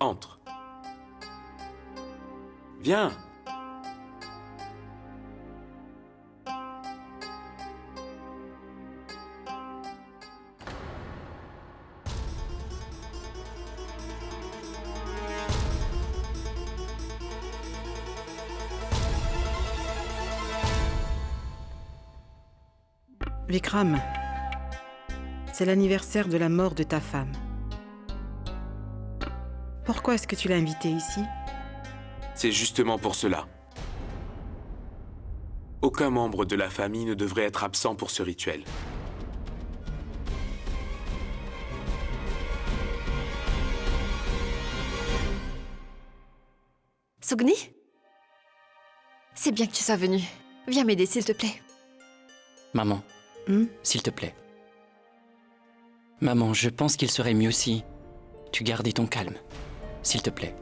Entre. Viens. Vikram, c'est l'anniversaire de la mort de ta femme. Pourquoi est-ce que tu l'as invitée ici? C'est justement pour cela. Aucun membre de la famille ne devrait être absent pour ce rituel. Sugni? C'est bien que tu sois venu. Viens m'aider, s'il te plaît. Maman, s'il te plaît. Maman, je pense qu'il serait mieux si tu gardais ton calme. S'il te plaît.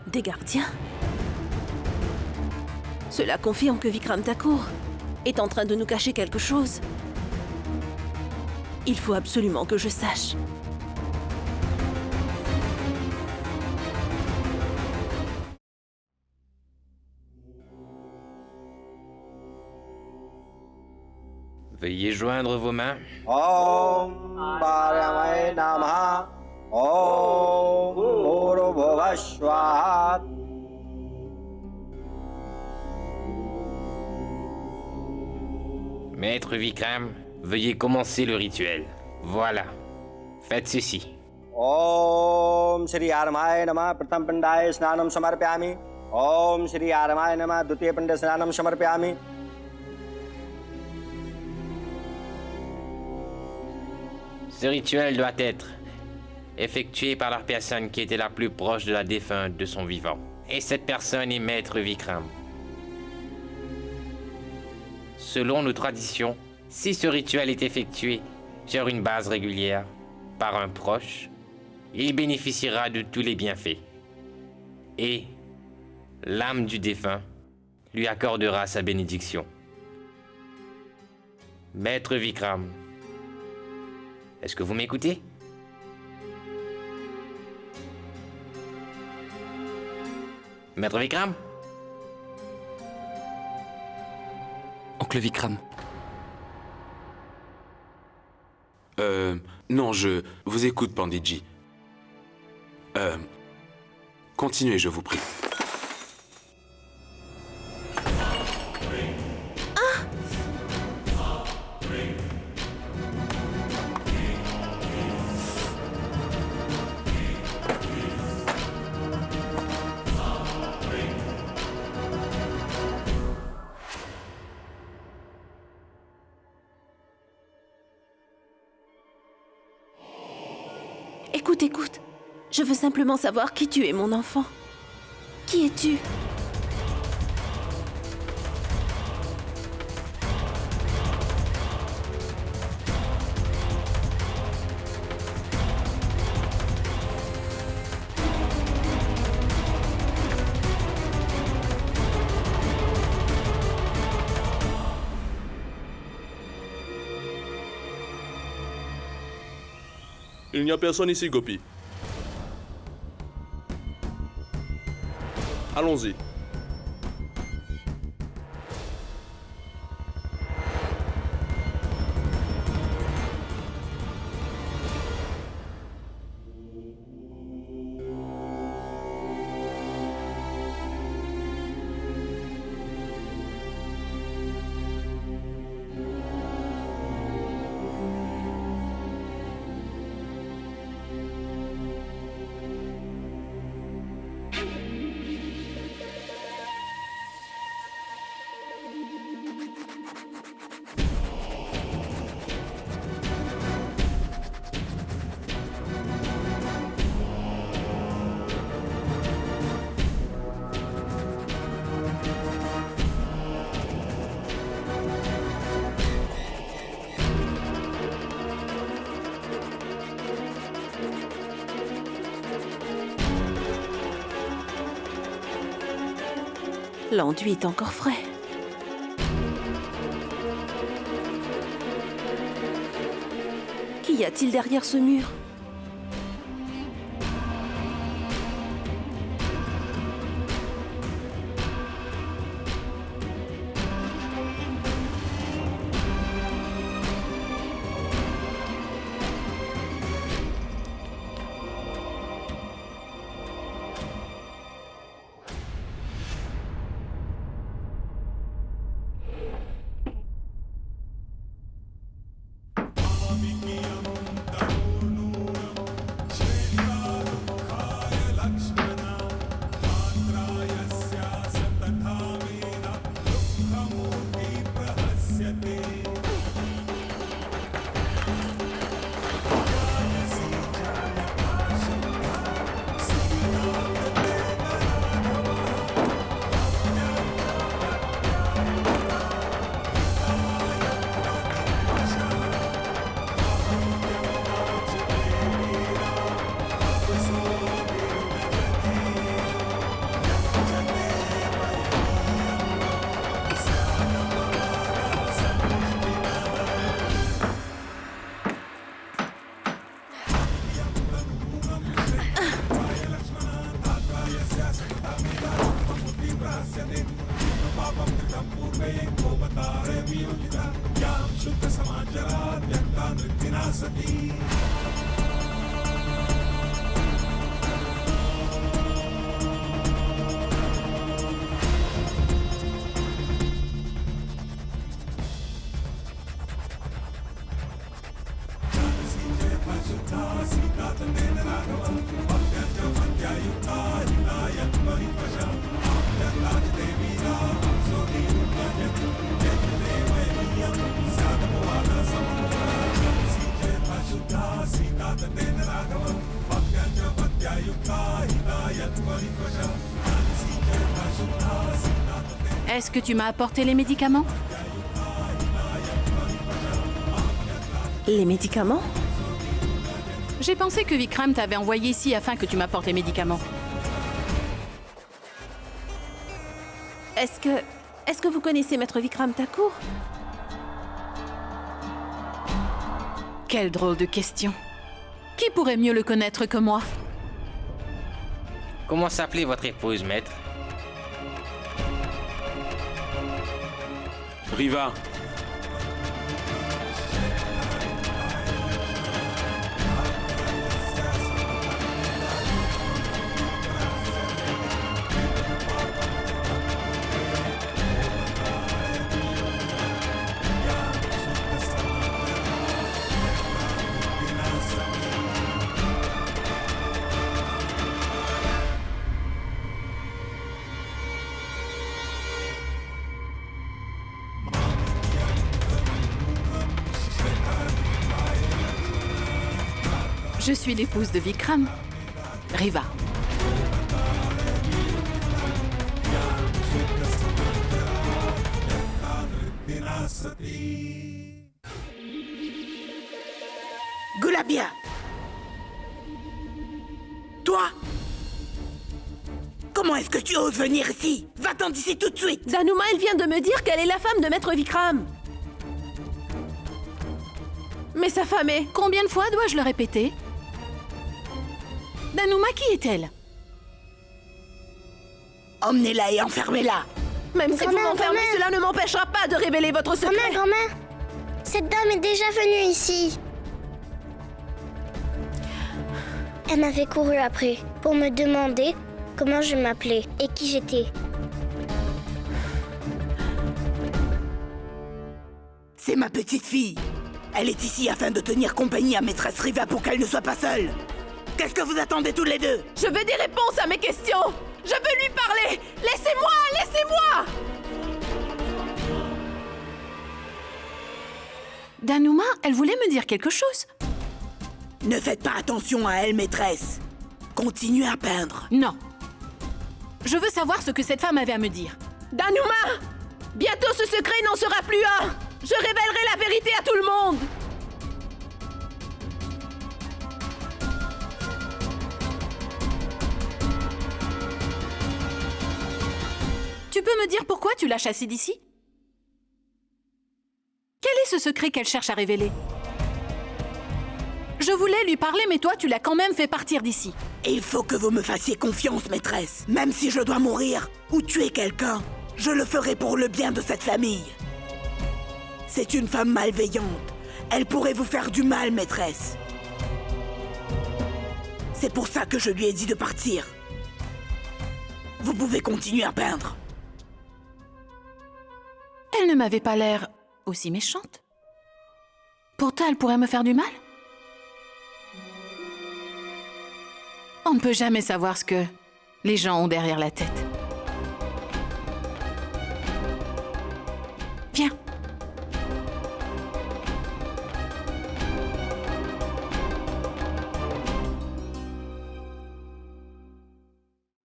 Des gardiens? Cela confirme que Vikram Thakur est en train de nous cacher quelque chose. Il faut absolument que je sache. Veuillez joindre vos mains. Om Bharamaya Namaha. Om Bhurubhuva Swaha. Maître Vikram, veuillez commencer le rituel. Voilà. Faites ceci. Om Shri Armaya Namaha. Pratham Pandaya Snanam Samarpyami. Om Shri Armaya Namaha. Dutiya Pandaya Snanam Samarpyami. Ce rituel doit être effectué par la personne qui était la plus proche de la défunte de son vivant. Et cette personne est Maître Vikram. Selon nos traditions, si ce rituel est effectué sur une base régulière par un proche, il bénéficiera de tous les bienfaits. Et l'âme du défunt lui accordera sa bénédiction. Maître Vikram, est-ce que vous m'écoutez? Maître Vikram? Oncle Vikram. Non, je vous écoute, Panditji. Continuez, je vous prie. Écoute. Je veux simplement savoir qui tu es, mon enfant. Qui es-tu? Il n'y a personne ici, Gopi. Allons-y. L'enduit est encore frais. Qu'y a-t-il derrière ce mur? Est-ce que tu m'as apporté les médicaments? Les médicaments? J'ai pensé que Vikram t'avait envoyé ici afin que tu m'apportes les médicaments. Est-ce que vous connaissez Maître Vikram Thakur? Quelle drôle de question. Qui pourrait mieux le connaître que moi? Comment s'appelait votre épouse, maître? Riva, Je suis l'épouse de Vikram, Riva. Gulabia! Toi? Comment est-ce que tu oses venir ici? Va-t'en d'ici tout de suite! Danuma, elle vient de me dire qu'elle est la femme de Maître Vikram. Mais sa femme est... Combien de fois dois-je le répéter? Danuma, qui est-elle? Emmenez-la et enfermez-la! Même si vous m'enfermez, cela ne m'empêchera pas de révéler votre secret. Grand-mère, cette dame est déjà venue ici. Elle m'avait couru après pour me demander comment je m'appelais et qui j'étais. C'est ma petite fille. Elle est ici afin de tenir compagnie à maîtresse Riva pour qu'elle ne soit pas seule. Qu'est-ce que vous attendez tous les deux? Je veux des réponses à mes questions. Je veux lui parler. Laissez-moi, laissez-moi. Danuma, elle voulait me dire quelque chose. Ne faites pas attention à elle, maîtresse. Continuez à peindre. Non. Je veux savoir ce que cette femme avait à me dire. Danuma! Bientôt ce secret n'en sera plus un. Je révélerai la vérité à tout le monde. Tu Tu peux me dire pourquoi tu l'as chassée d'ici? Quel est ce secret qu'elle cherche à révéler? Je voulais lui parler, mais toi, tu l'as quand même fait partir d'ici. Il faut que vous me fassiez confiance, maîtresse. Même si je dois mourir ou tuer quelqu'un, je le ferai pour le bien de cette famille. C'est une femme malveillante. Elle pourrait vous faire du mal, maîtresse. C'est pour ça que je lui ai dit de partir. Vous pouvez continuer à peindre. Elle ne m'avait pas l'air aussi méchante. Pourtant, elle pourrait me faire du mal. On ne peut jamais savoir ce que les gens ont derrière la tête. Viens.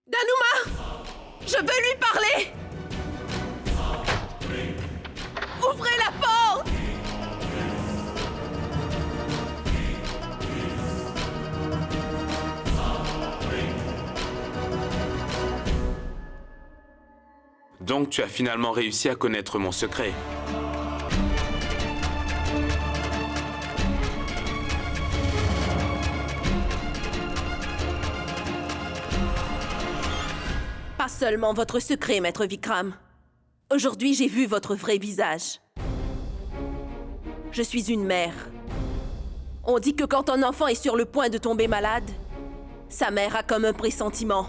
Danuma! Je veux lui parler! Ouvrez la porte! Donc tu as finalement réussi à connaître mon secret. Pas seulement votre secret, maître Vikram. Aujourd'hui, j'ai vu votre vrai visage. Je suis une mère. On dit que quand un enfant est sur le point de tomber malade, sa mère a comme un pressentiment.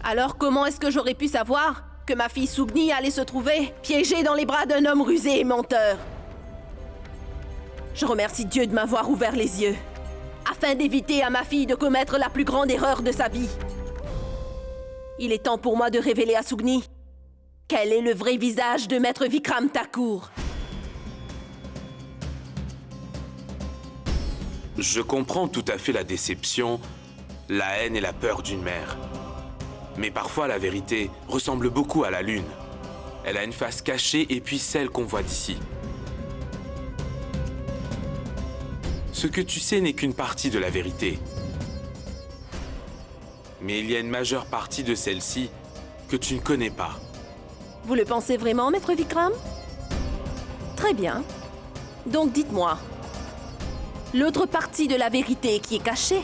Alors comment est-ce que j'aurais pu savoir que ma fille Sugni allait se trouver piégée dans les bras d'un homme rusé et menteur? Je remercie Dieu de m'avoir ouvert les yeux, afin d'éviter à ma fille de commettre la plus grande erreur de sa vie. Il est temps pour moi de révéler à Sugni quel est le vrai visage de maître Vikram Thakur. Je comprends tout à fait la déception, la haine et la peur d'une mère. Mais parfois, la vérité ressemble beaucoup à la lune. Elle a une face cachée et puis celle qu'on voit d'ici. Ce que tu sais n'est qu'une partie de la vérité. Mais il y a une majeure partie de celle-ci que tu ne connais pas. Vous le pensez vraiment, maître Vikram? Très bien. Donc dites-moi, l'autre partie de la vérité qui est cachée?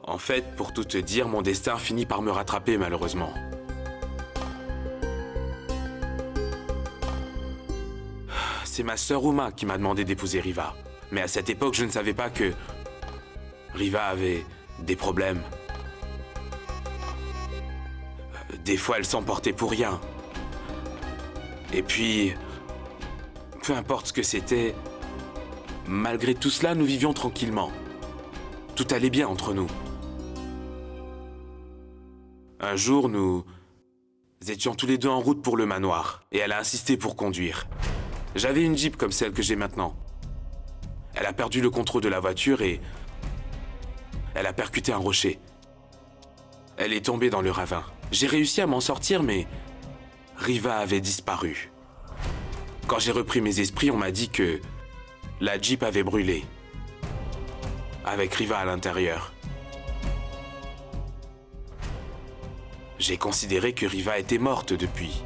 En fait, pour tout te dire, mon destin finit par me rattraper malheureusement. C'est ma sœur Uma qui m'a demandé d'épouser Riva. Mais à cette époque, je ne savais pas que Riva avait des problèmes. Des fois, elle s'emportait pour rien. Et puis, peu importe ce que c'était, malgré tout cela, nous vivions tranquillement. Tout allait bien entre nous. Un jour, nous étions tous les deux en route pour le manoir, et elle a insisté pour conduire. J'avais une Jeep comme celle que j'ai maintenant. Elle a perdu le contrôle de la voiture et elle a percuté un rocher. Elle est tombée dans le ravin. J'ai réussi à m'en sortir, mais Riva avait disparu. Quand j'ai repris mes esprits, on m'a dit que la Jeep avait brûlé, avec Riva à l'intérieur. J'ai considéré que Riva était morte depuis.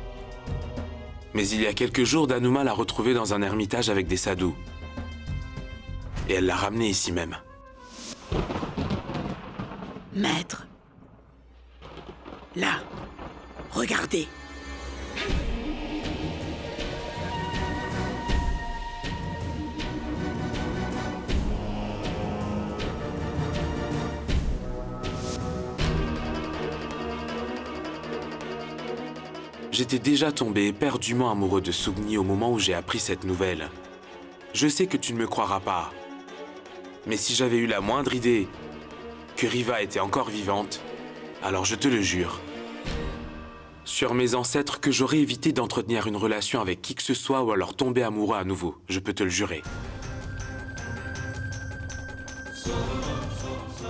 Mais il y a quelques jours, Danuma l'a retrouvée dans un ermitage avec des sadhus. Et elle l'a ramenée ici même. Maître. Là. Regardez. J'étais déjà tombé éperdument amoureux de Sugni au moment où j'ai appris cette nouvelle. Je sais que tu ne me croiras pas. Mais si j'avais eu la moindre idée que Riva était encore vivante, alors je te le jure, sur mes ancêtres, que j'aurais évité d'entretenir une relation avec qui que ce soit ou alors tomber amoureux à nouveau. Je peux te le jurer.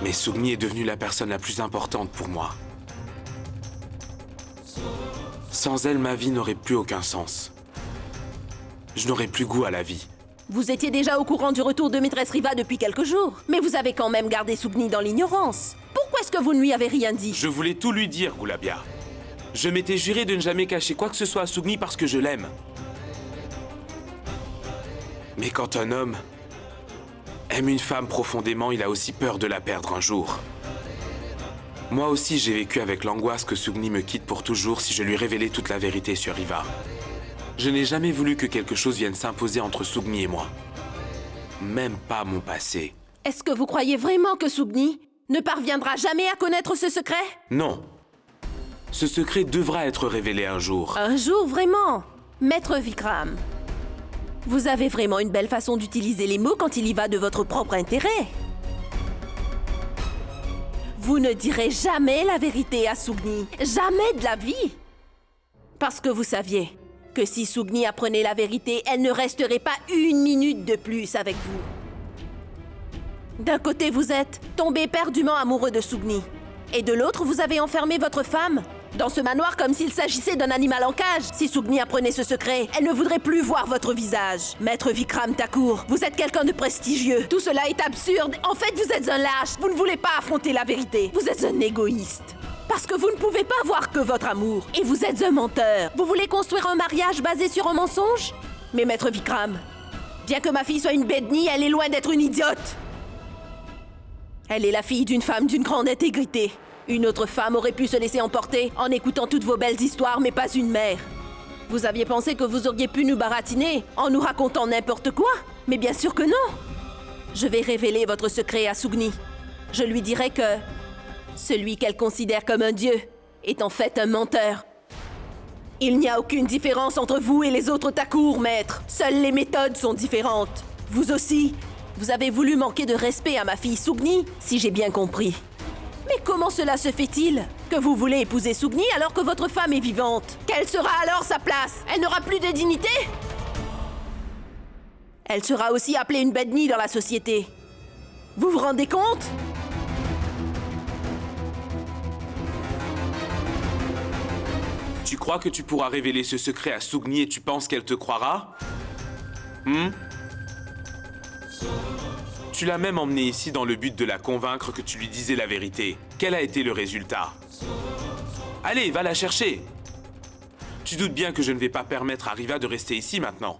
Mais Sugni est devenue la personne la plus importante pour moi. Sans elle, ma vie n'aurait plus aucun sens. Je n'aurais plus goût à la vie. Vous étiez déjà au courant du retour de maîtresse Riva depuis quelques jours, mais vous avez quand même gardé Sugni dans l'ignorance. Pourquoi est-ce que vous ne lui avez rien dit? Je voulais tout lui dire, Goulabia. Je m'étais juré de ne jamais cacher quoi que ce soit à Sugni parce que je l'aime. Mais quand un homme aime une femme profondément, il a aussi peur de la perdre un jour. Moi aussi, j'ai vécu avec l'angoisse que Sugni me quitte pour toujours si je lui révélais toute la vérité sur Riva. Je n'ai jamais voulu que quelque chose vienne s'imposer entre Sugni et moi. Même pas mon passé. Est-ce que vous croyez vraiment que Sugni ne parviendra jamais à connaître ce secret? Non. Ce secret devra être révélé un jour. Un jour, vraiment? Maître Vikram, vous avez vraiment une belle façon d'utiliser les mots quand il y va de votre propre intérêt. Vous ne direz jamais la vérité à Sugni. Jamais de la vie. Parce que vous saviez que si Sugni apprenait la vérité, elle ne resterait pas une minute de plus avec vous. D'un côté, vous êtes tombé éperdument amoureux de Sugni. Et de l'autre, vous avez enfermé votre femme dans ce manoir comme s'il s'agissait d'un animal en cage. Si Sugni apprenait ce secret, elle ne voudrait plus voir votre visage. Maître Vikram Thakur, vous êtes quelqu'un de prestigieux. Tout cela est absurde. En fait, vous êtes un lâche. Vous ne voulez pas affronter la vérité. Vous êtes un égoïste. Parce que vous ne pouvez pas voir que votre amour. Et vous êtes un menteur. Vous voulez construire un mariage basé sur un mensonge? Mais Maître Vikram, bien que ma fille soit une bednie, elle est loin d'être une idiote. Elle est la fille d'une femme d'une grande intégrité. Une autre femme aurait pu se laisser emporter en écoutant toutes vos belles histoires, mais pas une mère. Vous aviez pensé que vous auriez pu nous baratiner en nous racontant n'importe quoi? Mais bien sûr que non! Je vais révéler votre secret à Sugni. Je lui dirai que celui qu'elle considère comme un dieu est en fait un menteur. Il n'y a aucune différence entre vous et les autres Thakur, maître. Seules les méthodes sont différentes. Vous aussi, vous avez voulu manquer de respect à ma fille Sugni, si j'ai bien compris. Mais comment cela se fait-il que vous voulez épouser Sugni alors que votre femme est vivante? Quelle sera alors sa place? Elle n'aura plus de dignité? Elle sera aussi appelée une bednie dans la société. Vous vous rendez compte? Tu crois que tu pourras révéler ce secret à Sugni et tu penses qu'elle te croira? Tu l'as même emmenée ici dans le but de la convaincre que tu lui disais la vérité. Quel a été le résultat? Allez, va la chercher! Tu doutes bien que je ne vais pas permettre à Riva de rester ici maintenant.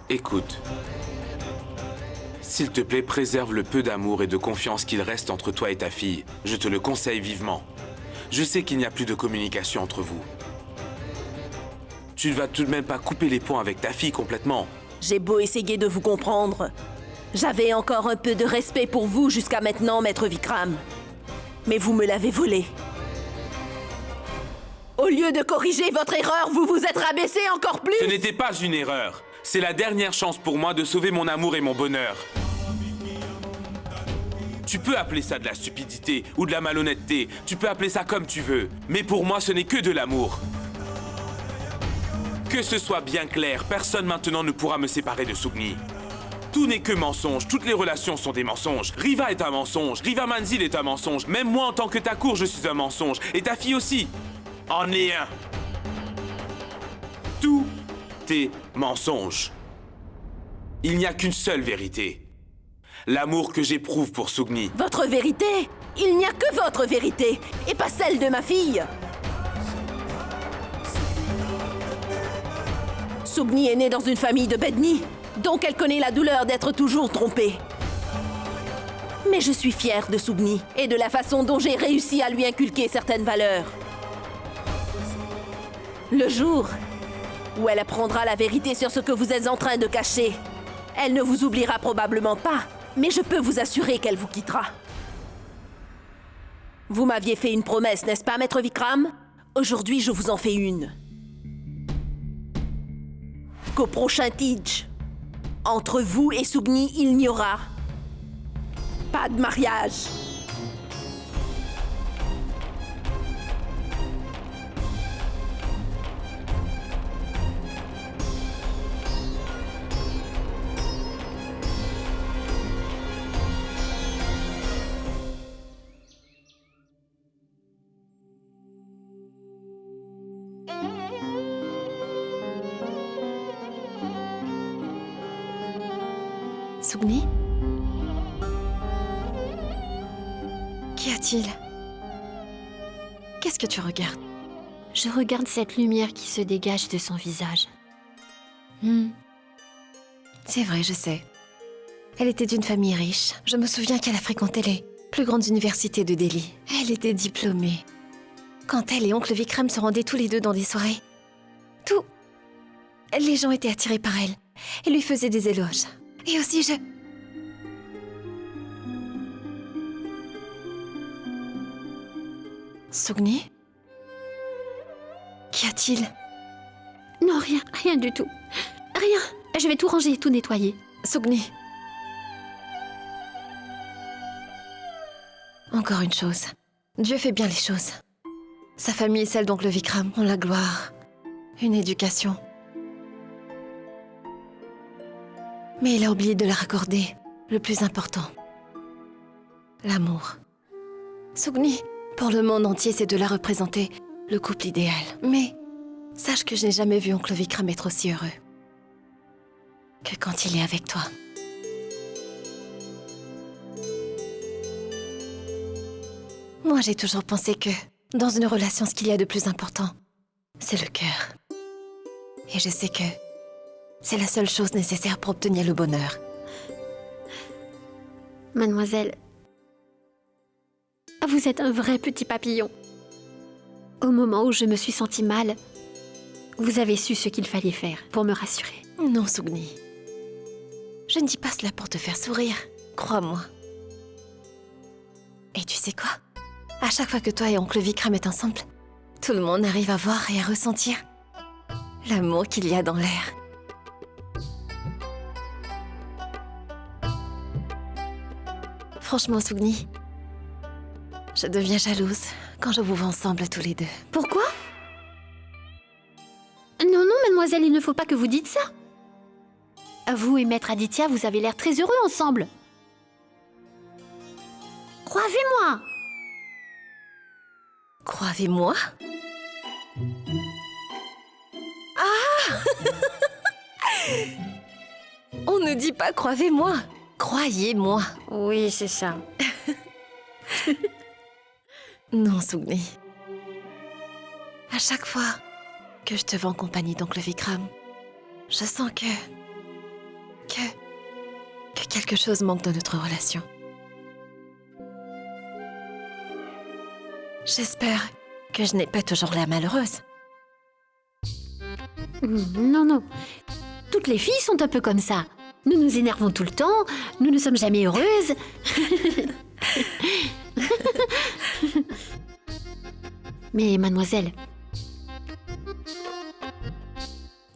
Écoute. S'il te plaît, préserve le peu d'amour et de confiance qu'il reste entre toi et ta fille. Je te le conseille vivement. Je sais qu'il n'y a plus de communication entre vous. Tu ne vas tout de même pas couper les ponts avec ta fille complètement. J'ai beau essayer de vous comprendre. J'avais encore un peu de respect pour vous jusqu'à maintenant, Maître Vikram. Mais vous me l'avez volé. Au lieu de corriger votre erreur, vous vous êtes rabaissé encore plus. Ce n'était pas une erreur. C'est la dernière chance pour moi de sauver mon amour et mon bonheur. Tu peux appeler ça de la stupidité ou de la malhonnêteté. Tu peux appeler ça comme tu veux. Mais pour moi, ce n'est que de l'amour. Que ce soit bien clair, personne maintenant ne pourra me séparer de Sugni. Tout n'est que mensonge, toutes les relations sont des mensonges. Riva est un mensonge, Riva Manzil est un mensonge. Même moi en tant que Thakur, je suis un mensonge. Et ta fille aussi. En est un. Tout est mensonge. Il n'y a qu'une seule vérité. L'amour que j'éprouve pour Sugni. Votre vérité? Il n'y a que votre vérité, et pas celle de ma fille. Sugni est née dans une famille de bednis, donc elle connaît la douleur d'être toujours trompée. Mais je suis fière de Sugni et de la façon dont j'ai réussi à lui inculquer certaines valeurs. Le jour où elle apprendra la vérité sur ce que vous êtes en train de cacher, elle ne vous oubliera probablement pas, mais je peux vous assurer qu'elle vous quittera. Vous m'aviez fait une promesse, n'est-ce pas, Maître Vikram? Aujourd'hui, je vous en fais une. Qu'au prochain Tej, entre vous et Sugni, il n'y aura pas de mariage. Sugni? a-t-il? Qu'est-ce que tu regardes? Je regarde cette lumière qui se dégage de son visage. C'est vrai, je sais. Elle était d'une famille riche. Je me souviens qu'elle a fréquenté les plus grandes universités de Delhi. Elle était diplômée. Quand elle et oncle Vikram se rendaient tous les deux dans des soirées, les gens étaient attirés par elle et lui faisaient des éloges. Et aussi, Sugni? Qu'y a-t-il? Non, rien du tout. Rien. Je vais tout ranger, tout nettoyer. Sugni. Encore une chose. Dieu fait bien les choses. Sa famille et celle d'oncle Vikram ont la gloire, une éducation. Mais il a oublié de leur accorder le plus important. L'amour. Sugni, pour le monde entier, c'est de la représenter le couple idéal. Mais sache que je n'ai jamais vu oncle Vikram être aussi heureux que quand il est avec toi. Moi, j'ai toujours pensé que, dans une relation, ce qu'il y a de plus important, c'est le cœur. Et je sais que c'est la seule chose nécessaire pour obtenir le bonheur. Mademoiselle, vous êtes un vrai petit papillon. Au moment où je me suis sentie mal, vous avez su ce qu'il fallait faire pour me rassurer. Non, Sugni. Je ne dis pas cela pour te faire sourire, crois-moi. Et tu sais quoi? À chaque fois que toi et oncle Vikram êtes ensemble, tout le monde arrive à voir et à ressentir l'amour qu'il y a dans l'air. Franchement, Sugni, je deviens jalouse quand je vous vois ensemble tous les deux. Pourquoi? Non, mademoiselle, il ne faut pas que vous dites ça. Vous et Maître Aditya, vous avez l'air très heureux ensemble. Croyez-moi. Croyez-moi? Ah! On ne dit pas croyez-moi. Croyez-moi. Oui, c'est ça. Non, Sugni. À chaque fois que je te vois en compagnie d'oncle Vikram, je sens que quelque chose manque dans notre relation. J'espère que je n'ai pas toujours l'air malheureuse. Non. Toutes les filles sont un peu comme ça. Nous nous énervons tout le temps, nous ne sommes jamais heureuses. Mais mademoiselle,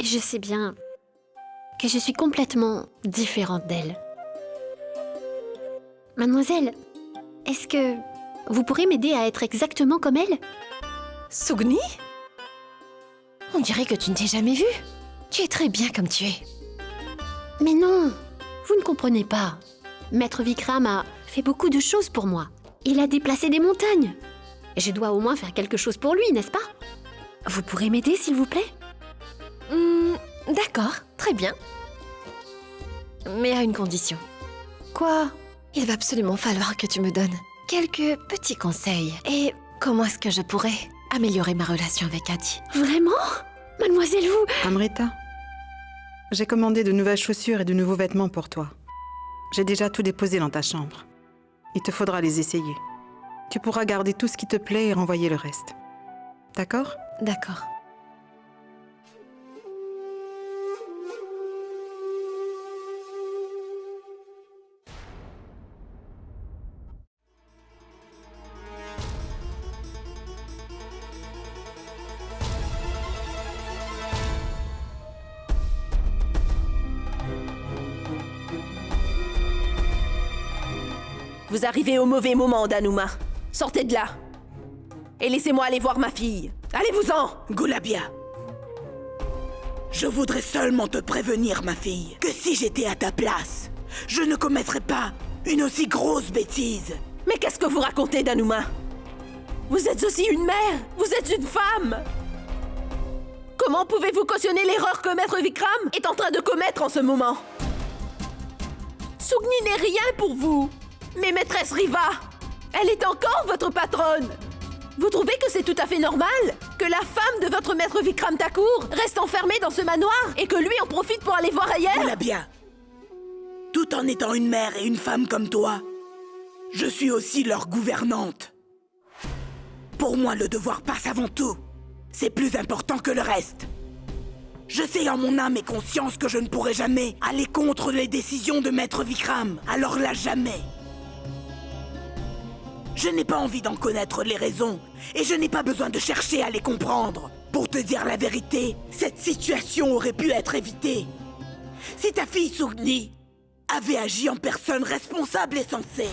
je sais bien que je suis complètement différente d'elle. Mademoiselle, est-ce que vous pourrez m'aider à être exactement comme elle? Sugni? On dirait que tu ne t'es jamais vue. Tu es très bien comme tu es. Mais non, vous ne comprenez pas. Maître Vikram a fait beaucoup de choses pour moi. Il a déplacé des montagnes. Je dois au moins faire quelque chose pour lui, n'est-ce pas? Vous pourrez m'aider, s'il vous plaît? D'accord, très bien. Mais à une condition. Quoi? Il va absolument falloir que tu me donnes quelques petits conseils. Et comment est-ce que je pourrais améliorer ma relation avec Adi? Vraiment? Mademoiselle, vous... Amrita, j'ai commandé de nouvelles chaussures et de nouveaux vêtements pour toi. J'ai déjà tout déposé dans ta chambre. Il te faudra les essayer. Tu pourras garder tout ce qui te plaît et renvoyer le reste. D'accord? D'accord. Vous arrivez au mauvais moment, Danuma. Sortez de là. Et laissez-moi aller voir ma fille. Allez-vous-en! Gulabia, je voudrais seulement te prévenir, ma fille, que si j'étais à ta place, je ne commettrais pas une aussi grosse bêtise. Mais qu'est-ce que vous racontez, Danuma? Vous êtes aussi une mère. Vous êtes une femme. Comment pouvez-vous cautionner l'erreur que Maître Vikram est en train de commettre en ce moment? Sugni n'est rien pour vous. Mais maîtresse Riva, Elle est encore votre patronne! Vous trouvez que c'est tout à fait normal que la femme de votre maître Vikram Thakur reste enfermée dans ce manoir et que lui en profite pour aller voir ailleurs? Gulabia, tout en étant une mère et une femme comme toi, je suis aussi leur gouvernante. Pour moi, le devoir passe avant tout. C'est plus important que le reste. Je sais en mon âme et conscience que je ne pourrai jamais aller contre les décisions de maître Vikram. Alors là, jamais. Je n'ai pas envie d'en connaître les raisons, et je n'ai pas besoin de chercher à les comprendre. Pour te dire la vérité, cette situation aurait pu être évitée si ta fille Sugni avait agi en personne responsable et sensée.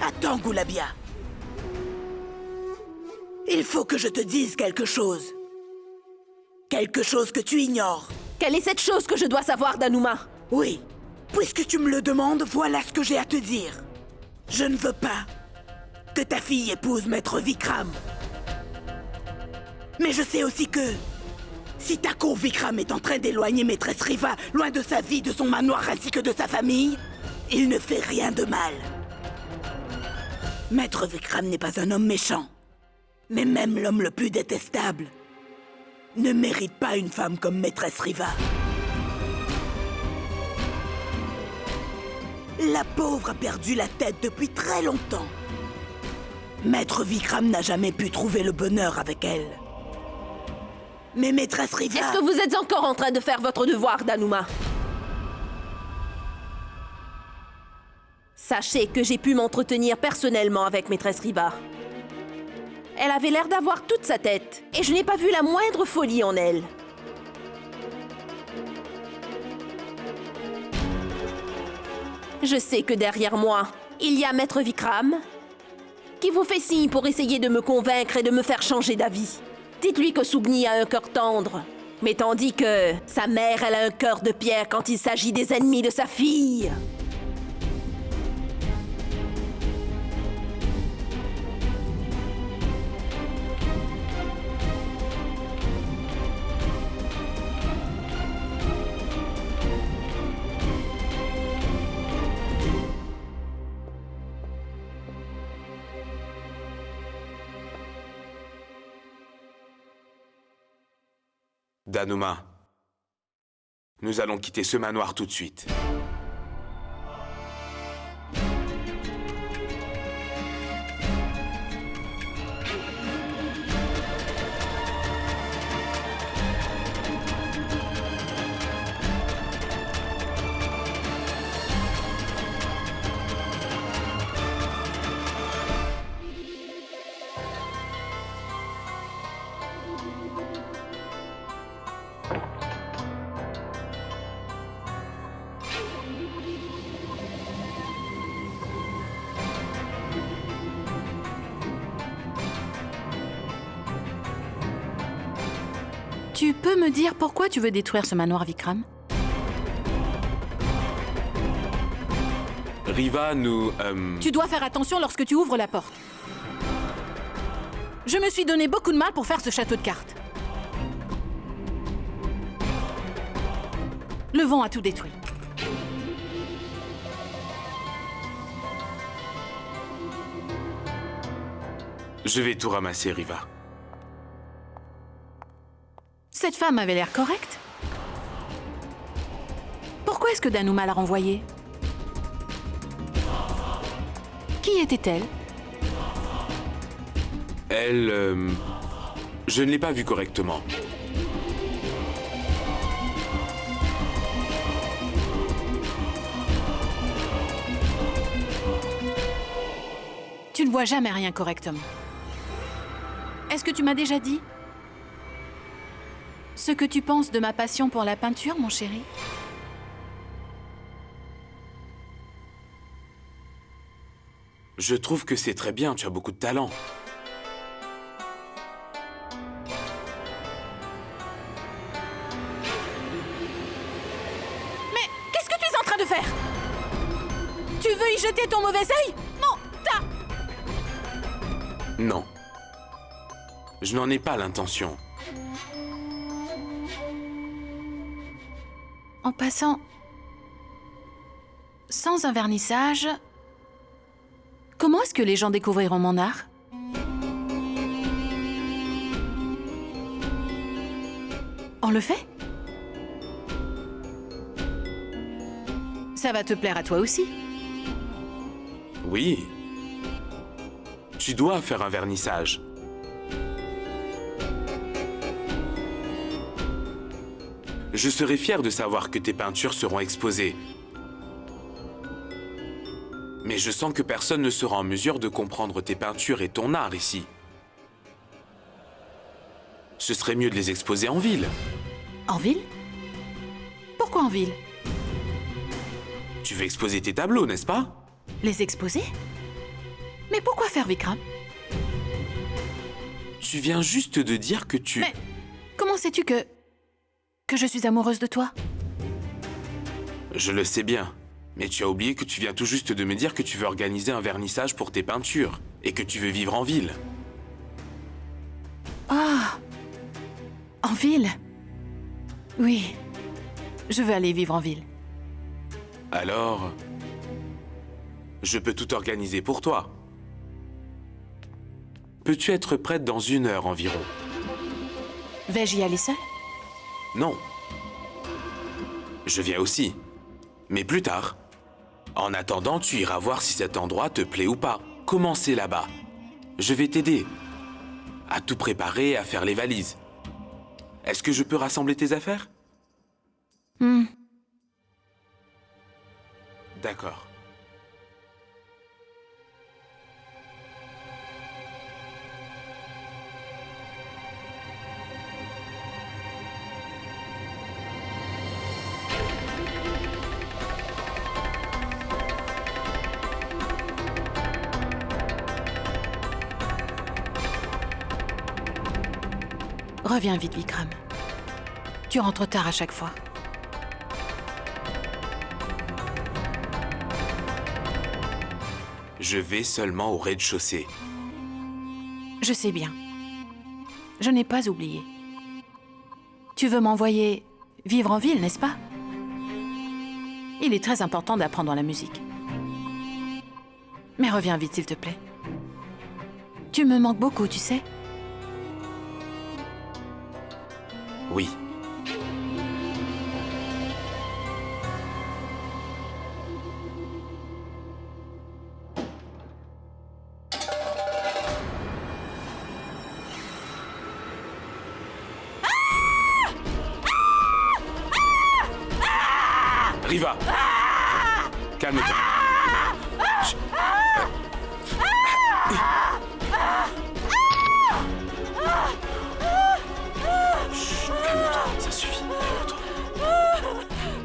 Attends, Gulabia. Il faut que je te dise quelque chose. Quelque chose que tu ignores. Quelle est cette chose que je dois savoir, Danuma? Oui. Puisque tu me le demandes, voilà ce que j'ai à te dire. Je ne veux pas que ta fille épouse maître Vikram. Mais je sais aussi que si Thakur Vikram est en train d'éloigner maîtresse Riva loin de sa vie, de son manoir ainsi que de sa famille, il ne fait rien de mal. Maître Vikram n'est pas un homme méchant. Mais même l'homme le plus détestable ne mérite pas une femme comme maîtresse Riva. La pauvre a perdu la tête depuis très longtemps. Maître Vikram n'a jamais pu trouver le bonheur avec elle. Mais maîtresse Riva... Est-ce que vous êtes encore en train de faire votre devoir, Danuma? Sachez que j'ai pu m'entretenir personnellement avec maîtresse Riva. Elle avait l'air d'avoir toute sa tête, et je n'ai pas vu la moindre folie en elle. Je sais que derrière moi, il y a maître Vikram, qui vous fait signe pour essayer de me convaincre et de me faire changer d'avis. Dites-lui que Sugni a un cœur tendre, mais tandis que sa mère, elle a un cœur de pierre quand il s'agit des ennemis de sa fille. Danuma, nous allons quitter ce manoir tout de suite. Tu peux me dire pourquoi tu veux détruire ce manoir, Vikram? Riva, nous... Tu dois faire attention lorsque tu ouvres la porte. Je me suis donné beaucoup de mal pour faire ce château de cartes. Le vent a tout détruit. Je vais tout ramasser, Riva. Cette femme avait l'air correcte. Pourquoi est-ce que Danuma l'a renvoyée? Qui était-elle? Elle... je ne l'ai pas vue correctement. Tu ne vois jamais rien correctement. Est-ce que tu m'as déjà dit ce que tu penses de ma passion pour la peinture, mon chéri? Je trouve que c'est très bien, tu as beaucoup de talent. Mais qu'est-ce que tu es en train de faire? Tu veux y jeter ton mauvais œil? Non, Je n'en ai pas l'intention. En passant, sans un vernissage, comment est-ce que les gens découvriront mon art? On le fait? Ça va te plaire à toi aussi? Oui. Tu dois faire un vernissage. Je serai fier de savoir que tes peintures seront exposées. Mais je sens que personne ne sera en mesure de comprendre tes peintures et ton art ici. Ce serait mieux de les exposer en ville. En ville? Pourquoi en ville? Tu veux exposer tes tableaux, n'est-ce pas? Les exposer? Mais pourquoi faire Vikram? Tu viens juste de dire que tu... Mais comment sais-tu que je suis amoureuse de toi? Je le sais bien. Mais tu as oublié que tu viens tout juste de me dire que tu veux organiser un vernissage pour tes peintures et que tu veux vivre en ville. Ah! En ville? Oui. Je veux aller vivre en ville. Alors... je peux tout organiser pour toi. Peux-tu être prête dans 1 heure environ? Vais-je y aller seule? Non. Je viens aussi. Mais plus tard. En attendant, tu iras voir si cet endroit te plaît ou pas. Commencez là-bas. Je vais t'aider. À tout préparer, à faire les valises. Est-ce que je peux rassembler tes affaires? D'accord. Reviens vite, Vikram. Tu rentres tard à chaque fois. Je vais seulement au rez-de-chaussée. Je sais bien. Je n'ai pas oublié. Tu veux m'envoyer vivre en ville, n'est-ce pas? Il est très important d'apprendre la musique. Mais reviens vite, s'il te plaît. Tu me manques beaucoup, tu sais. Oui. Riva! Calme-toi. Chut. Chut, calme-toi, ça suffit. Calme-toi.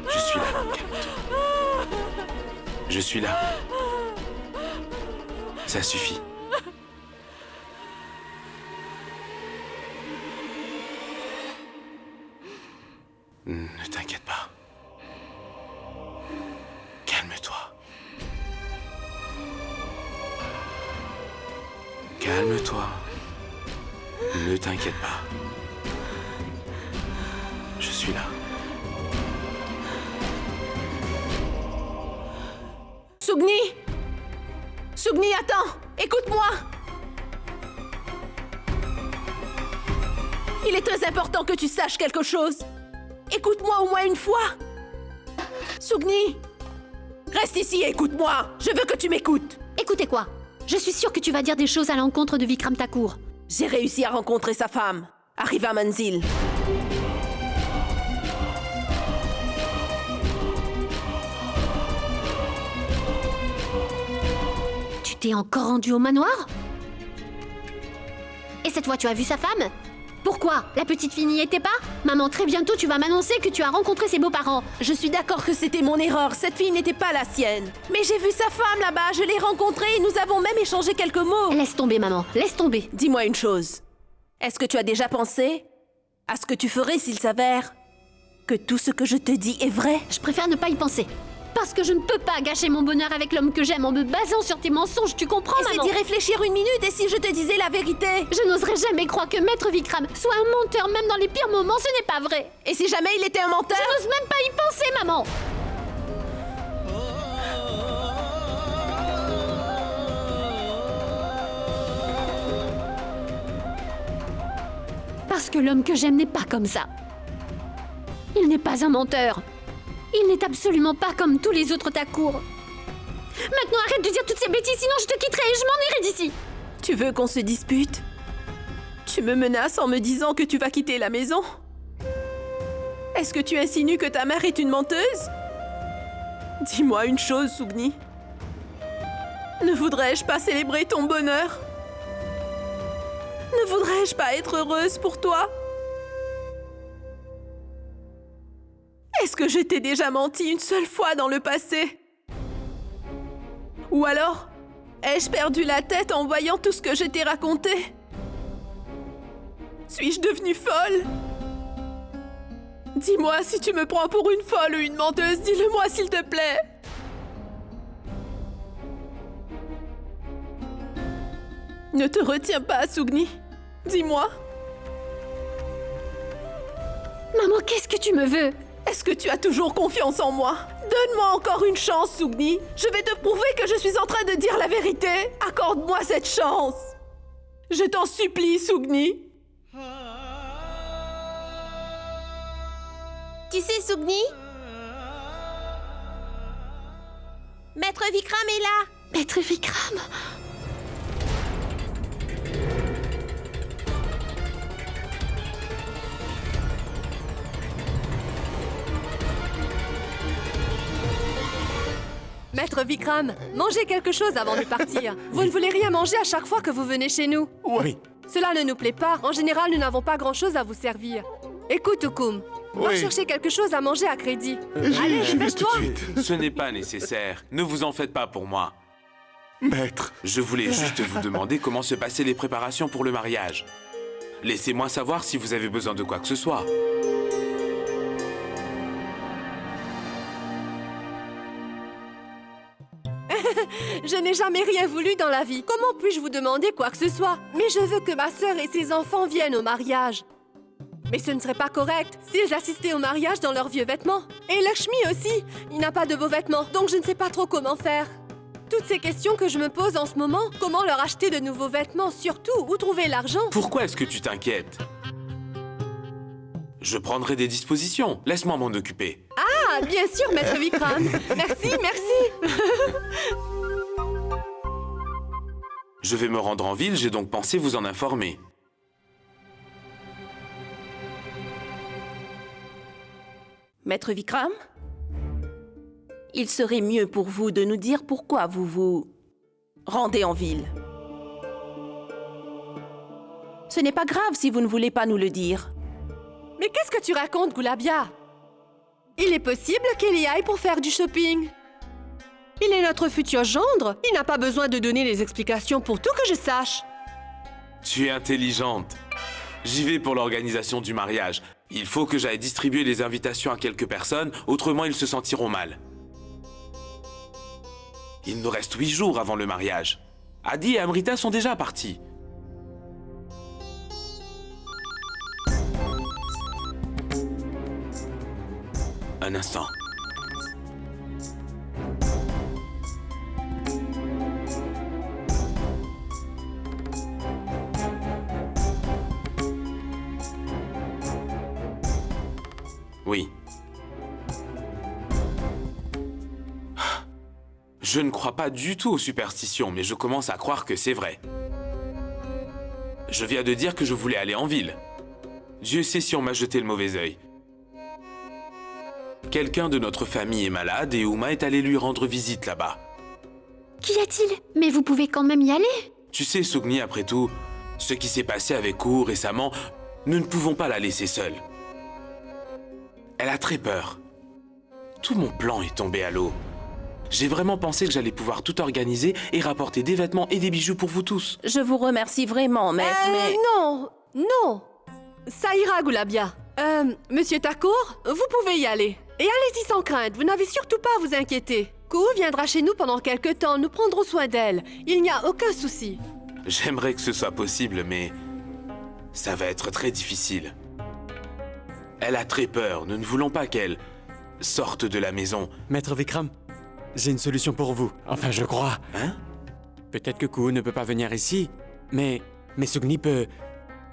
Je suis là, calme-toi. Je suis là. Ça suffit. Ne t'inquiète pas. Calme-toi. Calme-toi. Ne t'inquiète pas. Je suis là. Sugni! Sugni, attends! Écoute-moi! Il est très important que tu saches quelque chose. Écoute-moi au moins une fois. Sugni! Reste ici et écoute-moi. Je veux que tu m'écoutes. Écoutez quoi? Je suis sûre que tu vas dire des choses à l'encontre de Vikram Thakur. J'ai réussi à rencontrer sa femme, Arriva Manzil. Tu t'es encore rendu au manoir? Et cette fois, tu as vu sa femme? Pourquoi? La petite fille n'y était pas? Maman, très bientôt, tu vas m'annoncer que tu as rencontré ses beaux-parents. Je suis d'accord que c'était mon erreur. Cette fille n'était pas la sienne. Mais j'ai vu sa femme là-bas, je l'ai rencontrée et nous avons même échangé quelques mots. Laisse tomber, maman, laisse tomber. Dis-moi une chose. Est-ce que tu as déjà pensé à ce que tu ferais s'il s'avère que tout ce que je te dis est vrai? Je préfère ne pas y penser. Parce que je ne peux pas gâcher mon bonheur avec l'homme que j'aime en me basant sur tes mensonges, tu comprends, Essaie maman? d'y réfléchir une minute et si je te disais la vérité? Je n'oserais jamais croire que Maître Vikram soit un menteur, même dans les pires moments, ce n'est pas vrai. Et si jamais il était un menteur? Je n'ose même pas y penser, maman. Parce que l'homme que j'aime n'est pas comme ça. Il n'est pas un menteur. Il n'est absolument pas comme tous les autres Thakur. Maintenant, arrête de dire toutes ces bêtises, sinon je te quitterai et je m'en irai d'ici. Tu veux qu'on se dispute? Tu me menaces en me disant que tu vas quitter la maison? Est-ce que tu insinues que ta mère est une menteuse? Dis-moi une chose, Sugni. Ne voudrais-je pas célébrer ton bonheur? Ne voudrais-je pas être heureuse pour toi? Est-ce que je t'ai déjà menti une seule fois dans le passé? Ou alors, ai-je perdu la tête en voyant tout ce que je t'ai raconté? Suis-je devenue folle? Dis-moi si tu me prends pour une folle ou une menteuse, dis-le-moi s'il te plaît. Ne te retiens pas, Sugni. Dis-moi. Maman, qu'est-ce que tu me veux? Est-ce que tu as toujours confiance en moi? Donne-moi encore une chance, Sugni. Je vais te prouver que je suis en train de dire la vérité. Accorde-moi cette chance. Je t'en supplie, Sugni. Tu sais, Sugni? Maître Vikram est là. Maître Vikram? Maître Vikram, mangez quelque chose avant de partir. Vous ne voulez rien manger à chaque fois que vous venez chez nous. Oui. Cela ne nous plaît pas. En général, nous n'avons pas grand-chose à vous servir. Écoute, Ukum, va chercher quelque chose à manger à crédit. Allez, dépêche-toi. Ce n'est pas nécessaire. Ne vous en faites pas pour moi. Maître. Je voulais juste vous demander comment se passaient les préparations pour le mariage. Laissez-moi savoir si vous avez besoin de quoi que ce soit. Je n'ai jamais rien voulu dans la vie. Comment puis-je vous demander quoi que ce soit? Mais je veux que ma sœur et ses enfants viennent au mariage. Mais ce ne serait pas correct s'ils assistaient au mariage dans leurs vieux vêtements. Et Lakshmi aussi, il n'a pas de beaux vêtements, donc je ne sais pas trop comment faire. Toutes ces questions que je me pose en ce moment, comment leur acheter de nouveaux vêtements, surtout où trouver l'argent? Pourquoi est-ce que tu t'inquiètes? Je prendrai des dispositions. Laisse-moi m'en occuper. Ah, bien sûr, Maître Vikram. Merci, merci. Je vais me rendre en ville, j'ai donc pensé vous en informer. Maître Vikram? Il serait mieux pour vous de nous dire pourquoi vous vous rendez en ville. Ce n'est pas grave si vous ne voulez pas nous le dire. Mais qu'est-ce que tu racontes, Gulabia? Il est possible qu'il y aille pour faire du shopping. Il est notre futur gendre. Il n'a pas besoin de donner les explications pour tout que je sache. Tu es intelligente. J'y vais pour l'organisation du mariage. Il faut que j'aille distribuer les invitations à quelques personnes, autrement ils se sentiront mal. Il nous reste 8 jours avant le mariage. Adi et Amrita sont déjà partis. Un instant. Oui. Je ne crois pas du tout aux superstitions, mais je commence à croire que c'est vrai. Je viens de dire que je voulais aller en ville. Dieu sait si on m'a jeté le mauvais œil. Quelqu'un de notre famille est malade et Uma est allé lui rendre visite là-bas. Qu'y a-t-il? Mais vous pouvez quand même y aller. Tu sais, Sugni, après tout, ce qui s'est passé avec Kour récemment, nous ne pouvons pas la laisser seule. Elle a très peur. Tout mon plan est tombé à l'eau. J'ai vraiment pensé que j'allais pouvoir tout organiser et rapporter des vêtements et des bijoux pour vous tous. Je vous remercie vraiment, maître, mais... Non, non. Ça ira, Gulabia. Monsieur Thakur, vous pouvez y aller. Et allez-y sans crainte, vous n'avez surtout pas à vous inquiéter. Kou viendra chez nous pendant quelque temps, nous prendrons soin d'elle. Il n'y a aucun souci. J'aimerais que ce soit possible, mais ça va être très difficile. Elle a très peur, nous ne voulons pas qu'elle sorte de la maison. Maître Vikram, j'ai une solution pour vous. Enfin, je crois. Hein? Peut-être que Kou ne peut pas venir ici, mais Sugni peut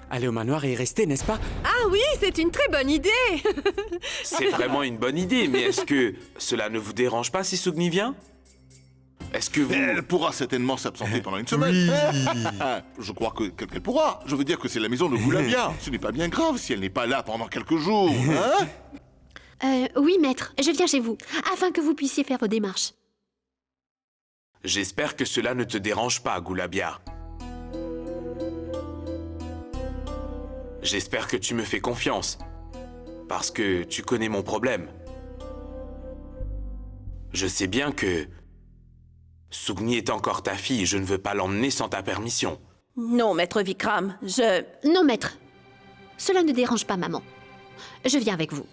aller au manoir et y rester, n'est-ce pas? Ah oui, c'est une très bonne idée. C'est vraiment une bonne idée, mais est-ce que cela ne vous dérange pas si Sugni vient? Est-ce que vous... Elle pourra certainement s'absenter pendant une semaine. Je crois qu'elle pourra. Je veux dire que c'est la maison de Gulabia. Ce n'est pas bien grave si elle n'est pas là pendant quelques jours, hein? Oui, maître, je viens chez vous, afin que vous puissiez faire vos démarches. J'espère que cela ne te dérange pas, Gulabia. J'espère que tu me fais confiance, parce que tu connais mon problème. Je sais bien que Sugni est encore ta fille et je ne veux pas l'emmener sans ta permission. Non, maître Vikram, Non, maître. Cela ne dérange pas maman. Je viens avec vous.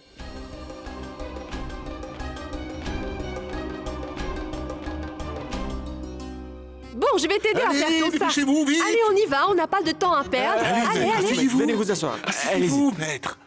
Bon, je vais t'aider à faire tout ça. Dépêchez-vous, vite. Allez, on y va, on n'a pas de temps à perdre. Allez, venez vous asseoir. Asseyez-vous, maître.